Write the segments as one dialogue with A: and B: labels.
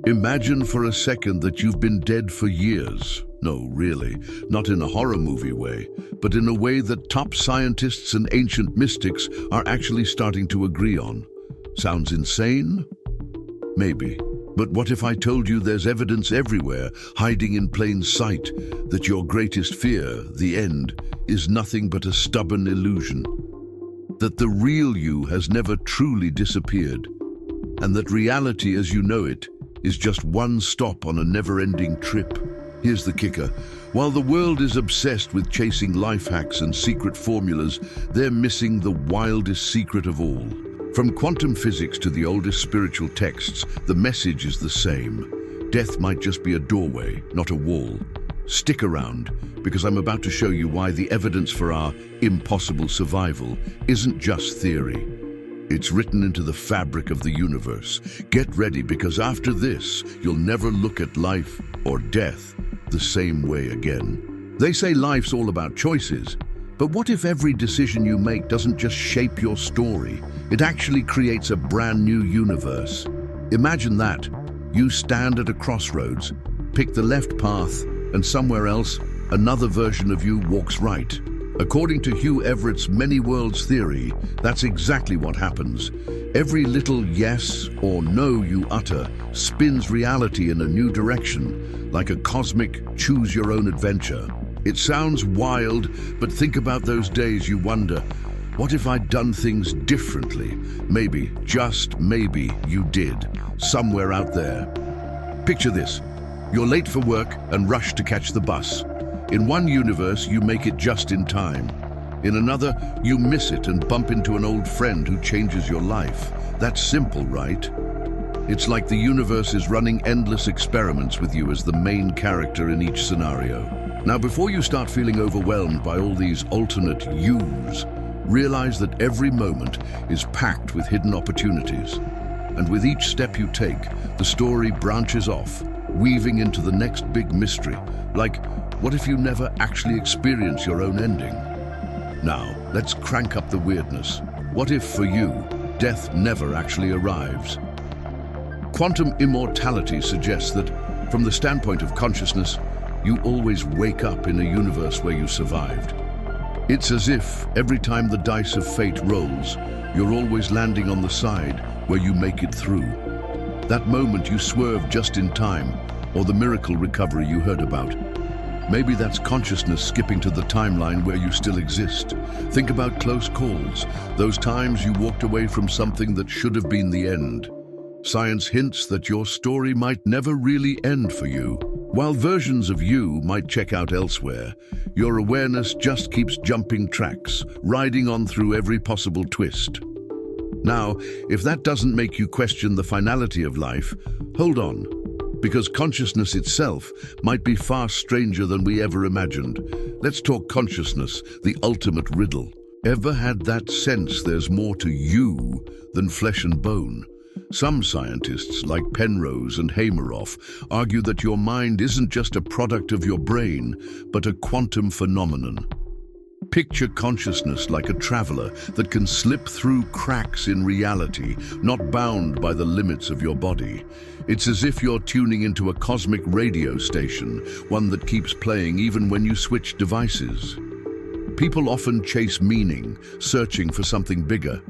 A: Imagine for a second that you've been dead for years. No, really, not in a horror movie way, but in a way that top scientists and ancient mystics are actually starting to agree on. Sounds insane? Maybe. But what if I told you there's evidence everywhere, hiding in plain sight, that your greatest fear, the end, is nothing but a stubborn illusion? That the real you has never truly disappeared, and that reality as you know it is just one stop on a never-ending trip. Here's the kicker. While the world is obsessed with chasing life hacks and secret formulas, they're missing the wildest secret of all. From quantum physics to the oldest spiritual texts, the message is the same. Death might just be a doorway, not a wall. Stick around, because I'm about to show you why the evidence for our impossible survival isn't just theory. It's written into the fabric of the universe. Get ready, because after this, you'll never look at life or death the same way again. They say life's all about choices, but what if every decision you make doesn't just shape your story? It actually creates a brand new universe. Imagine that. You stand at a crossroads, pick the left path, and somewhere else, another version of you walks right. According to Hugh Everett's many worlds theory, that's exactly what happens. Every little yes or no you utter spins reality in a new direction, like a cosmic choose-your-own-adventure. It sounds wild, but think about those days you wonder, what if I'd done things differently? Maybe, just maybe, you did, somewhere out there. Picture this. You're late for work and rush to catch the bus. In one universe, you make it just in time. In another, you miss it and bump into an old friend who changes your life. That's simple, right? It's like the universe is running endless experiments with you as the main character in each scenario. Now, before you start feeling overwhelmed by all these alternate yous, realize that every moment is packed with hidden opportunities. And with each step you take, the story branches off, weaving into the next big mystery. Like, what if you never actually experience your own ending? Now, let's crank up the weirdness. What if, for you, death never actually arrives? Quantum immortality suggests that, from the standpoint of consciousness, you always wake up in a universe where you survived. It's as if, every time the dice of fate rolls, you're always landing on the side where you make it through. That moment you swerve just in time, or the miracle recovery you heard about. Maybe that's consciousness skipping to the timeline where you still exist. Think about close calls, those times you walked away from something that should have been the end. Science hints that your story might never really end for you. While versions of you might check out elsewhere, your awareness just keeps jumping tracks, riding on through every possible twist. Now, if that doesn't make you question the finality of life, hold on, because consciousness itself might be far stranger than we ever imagined. Let's talk consciousness, the ultimate riddle. Ever had that sense there's more to you than flesh and bone? Some scientists, like Penrose and Hameroff, argue that your mind isn't just a product of your brain, but a quantum phenomenon. Picture consciousness like a traveler that can slip through cracks in reality, not bound by the limits of your body. It's as if you're tuning into a cosmic radio station, one that keeps playing even when you switch devices. People often chase meaning, searching for something bigger.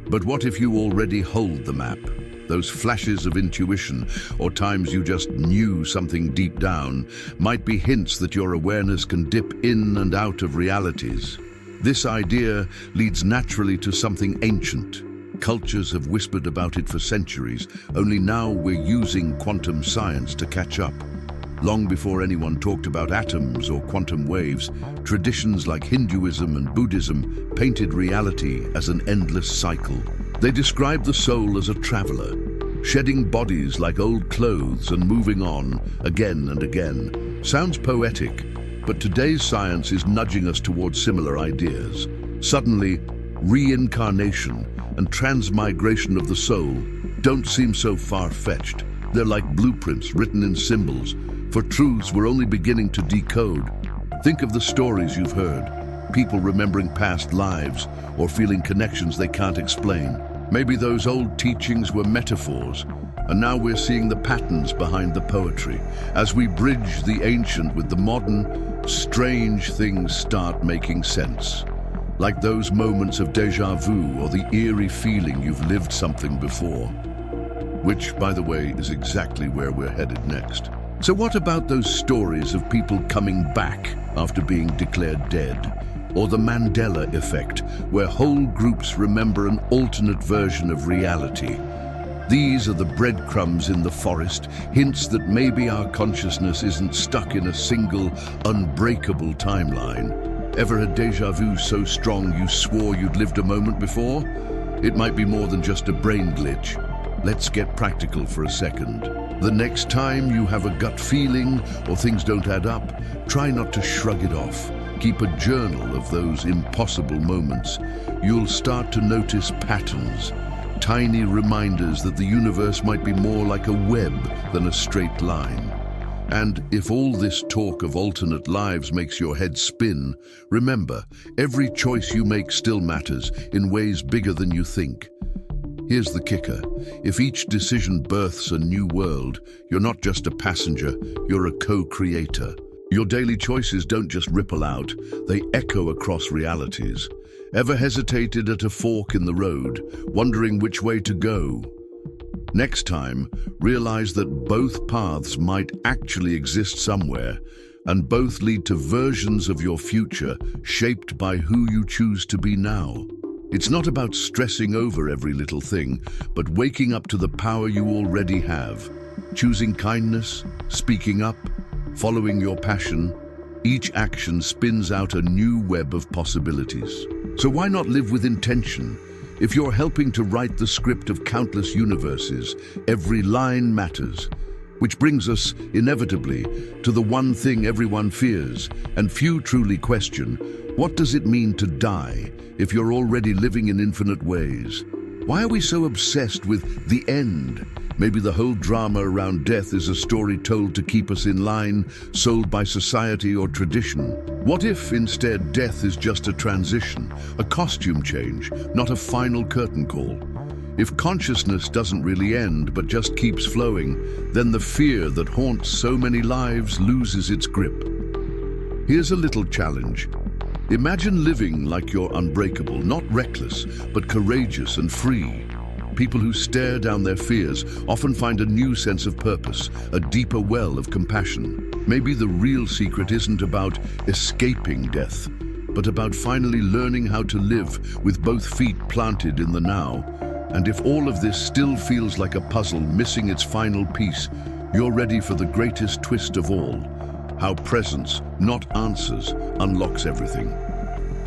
A: But what if you already hold the map? Those flashes of intuition, or times you just knew something deep down, might be hints that your awareness can dip in and out of realities. This idea leads naturally to something ancient. Cultures have whispered about it for centuries, only now we're using quantum science to catch up. Long before anyone talked about atoms or quantum waves, traditions like Hinduism and Buddhism painted reality as an endless cycle. They described the soul as a traveler, shedding bodies like old clothes and moving on again and again. Sounds poetic, but today's science is nudging us towards similar ideas. Suddenly, reincarnation and transmigration of the soul don't seem so far-fetched. They're like blueprints written in symbols for truths we're only beginning to decode. Think of the stories you've heard, people remembering past lives or feeling connections they can't explain. Maybe those old teachings were metaphors, And now we're seeing the patterns behind the poetry. As we bridge the ancient with the modern, strange things start making sense. Like those moments of déjà vu or the eerie feeling you've lived something before. Which, by the way, is exactly where we're headed next. So what about those stories of people coming back after being declared dead? Or the Mandela effect, where whole groups remember an alternate version of reality. These are the breadcrumbs in the forest, hints that maybe our consciousness isn't stuck in a single, unbreakable timeline. Ever had déjà vu so strong you swore you'd lived a moment before? It might be more than just a brain glitch. Let's get practical for a second. The next time you have a gut feeling or things don't add up, try not to shrug it off. Keep a journal of those impossible moments. You'll start to notice patterns, tiny reminders that the universe might be more like a web than a straight line. And if all this talk of alternate lives makes your head spin, remember, every choice you make still matters in ways bigger than you think. Here's the kicker. If each decision births a new world, you're not just a passenger, you're a co-creator. Your daily choices don't just ripple out, they echo across realities. Ever hesitated at a fork in the road, wondering which way to go? Next time, realize that both paths might actually exist somewhere, and both lead to versions of your future shaped by who you choose to be now. It's not about stressing over every little thing, but waking up to the power you already have. Choosing kindness, speaking up, following your passion, each action spins out a new web of possibilities. So why not live with intention? If you're helping to write the script of countless universes, every line matters. Which brings us, inevitably, to the one thing everyone fears, and few truly question: what does it mean to die if you're already living in infinite ways? Why are we so obsessed with the end? Maybe the whole drama around death is a story told to keep us in line, sold by society or tradition. What if, instead, death is just a transition, a costume change, not a final curtain call? If consciousness doesn't really end, but just keeps flowing, then the fear that haunts so many lives loses its grip. Here's a little challenge. Imagine living like you're unbreakable, not reckless, but courageous and free. People who stare down their fears often find a new sense of purpose, a deeper well of compassion. Maybe the real secret isn't about escaping death, but about finally learning how to live with both feet planted in the now. And if all of this still feels like a puzzle missing its final piece, you're ready for the greatest twist of all: how presence, not answers, unlocks everything.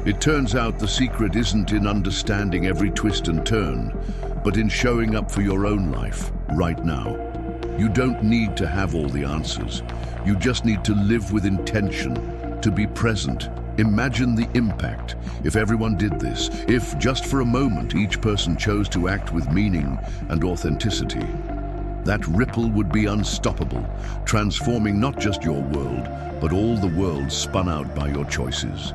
A: It turns out the secret isn't in understanding every twist and turn, but in showing up for your own life, right now. You don't need to have all the answers. You just need to live with intention, to be present. Imagine the impact if everyone did this, if just for a moment each person chose to act with meaning and authenticity. That ripple would be unstoppable, transforming not just your world, but all the worlds spun out by your choices.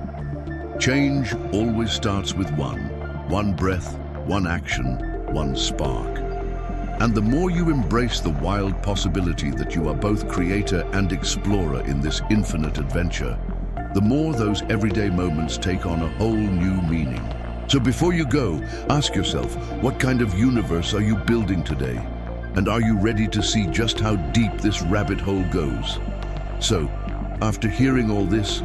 A: Change always starts with one breath, one action, one spark. And the more you embrace the wild possibility that you are both creator and explorer in this infinite adventure, the more those everyday moments take on a whole new meaning. So before you go, ask yourself, what kind of universe are you building today? And are you ready to see just how deep this rabbit hole goes? So, after hearing all this,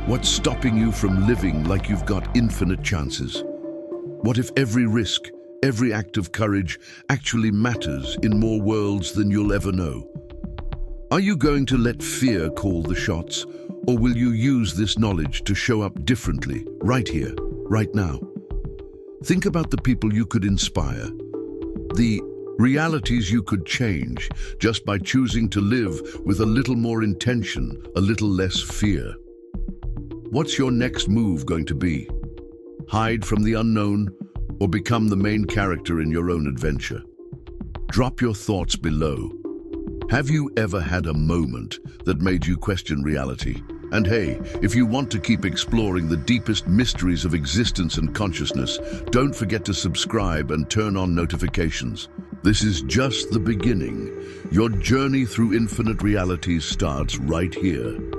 A: what's stopping you from living like you've got infinite chances? What if every risk, every act of courage actually matters in more worlds than you'll ever know? Are you going to let fear call the shots, or will you use this knowledge to show up differently, right here, right now? Think about the people you could inspire, the realities you could change just by choosing to live with a little more intention, a little less fear. What's your next move going to be? Hide from the unknown, or become the main character in your own adventure? Drop your thoughts below. Have you ever had a moment that made you question reality? And hey, if you want to keep exploring the deepest mysteries of existence and consciousness, don't forget to subscribe and turn on notifications. This is just the beginning. Your journey through infinite realities starts right here.